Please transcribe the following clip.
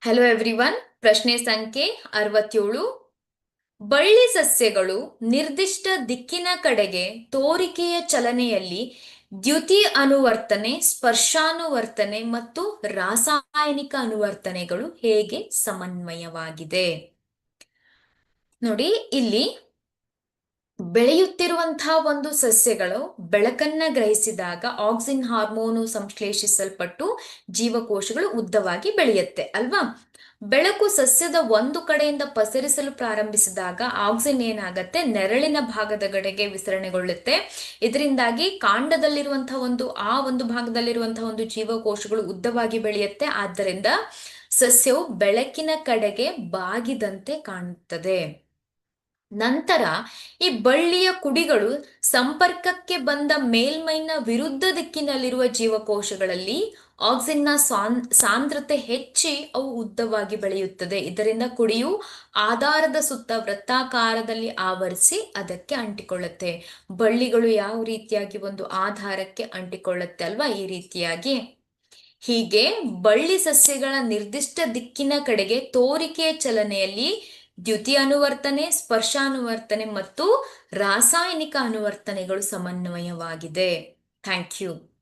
Hello everyone. ಪ್ರಶ್ನೆ ಸಂಖ್ಯೆ 67. ಬಳ್ಳಿ ಸಸ್ಯಗಳು ನಿರ್ದಿಷ್ಟ ದಿಕ್ಕಿನ ಕಡೆಗೆ ತೋರಿಕೆಯ ಚಲನೆಯಲ್ಲಿ ದ್ಯುತಿ ಅನುವರ್ತನೆ, ಸ್ಪರ್ಶಾನುವರ್ತನೆ ಮತ್ತು ರಾಸಾಯನಿಕ ಅನುವರ್ತನೆಗಳು ಹೇಗೆ ಸಮನ್ವಯವಾಗಿದೆ? ನೋಡಿ, ಇಲ್ಲಿ ಬೆಳೆಯುತ್ತಿರುವಂತಹ ಒಂದು ಸಸ್ಯಗಳು ಬೆಳಕನ್ನ ಗ್ರಹಿಸಿದಾಗ ಆಕ್ಸಿನ್ ಹಾರ್ಮೋನು ಸಂಶ್ಲೇಷಿಸಲ್ಪಟ್ಟು ಜೀವಕೋಶಗಳು ಉದ್ದವಾಗಿ ಬೆಳೆಯುತ್ತೆ ಅಲ್ವಾ? ಬೆಳಕು ಸಸ್ಯದ ಒಂದು ಕಡೆಯಿಂದ ಪಸರಿಸಲು ಪ್ರಾರಂಭಿಸಿದಾಗ ಆಕ್ಸಿನ್ ಏನಾಗತ್ತೆ, ನೆರಳಿನ ಭಾಗದ ಕಡೆಗೆ ವಿಸರಣೆಗೊಳ್ಳುತ್ತೆ. ಇದರಿಂದಾಗಿ ಕಾಂಡದಲ್ಲಿರುವಂತಹ ಒಂದು ಭಾಗದಲ್ಲಿರುವಂತಹ ಒಂದು ಜೀವಕೋಶಗಳು ಉದ್ದವಾಗಿ ಬೆಳೆಯುತ್ತೆ. ಆದ್ದರಿಂದ ಸಸ್ಯವು ಬೆಳಕಿನ ಕಡೆಗೆ ಬಾಗಿದಂತೆ ಕಾಣುತ್ತದೆ. ನಂತರ ಈ ಬಳ್ಳಿಯ ಕುಡಿಗಳು ಸಂಪರ್ಕಕ್ಕೆ ಬಂದ ಮೇಲ್ಮೈನ ವಿರುದ್ಧ ದಿಕ್ಕಿನಲ್ಲಿರುವ ಜೀವಕೋಶಗಳಲ್ಲಿ ಆಕ್ಸಿನ್ನ ಸಾಂದ್ರತೆ ಹೆಚ್ಚಿ ಅವು ಉದ್ದವಾಗಿ ಬೆಳೆಯುತ್ತದೆ. ಇದರಿಂದ ಕುಡಿಯು ಆಧಾರದ ಸುತ್ತ ವೃತ್ತಾಕಾರದಲ್ಲಿ ಆವರಿಸಿ ಅದಕ್ಕೆ ಅಂಟಿಕೊಳ್ಳುತ್ತೆ. ಬಳ್ಳಿಗಳು ಯಾವ ರೀತಿಯಾಗಿ ಒಂದು ಆಧಾರಕ್ಕೆ ಅಂಟಿಕೊಳ್ಳುತ್ತೆ ಅಲ್ವಾ, ಈ ರೀತಿಯಾಗಿ. ಹೀಗೆ ಬಳ್ಳಿ ಸಸ್ಯಗಳ ನಿರ್ದಿಷ್ಟ ದಿಕ್ಕಿನ ಕಡೆಗೆ ತೋರಿಕೆಯ ಚಲನೆಯಲ್ಲಿ ದ್ಯುತಿ ಅನುವರ್ತನೆ, ಸ್ಪರ್ಶಾನುವರ್ತನೆ ಮತ್ತು ರಾಸಾಯನಿಕ ಅನುವರ್ತನೆಗಳು ಸಮನ್ವಯವಾಗಿದೆ. Thank you.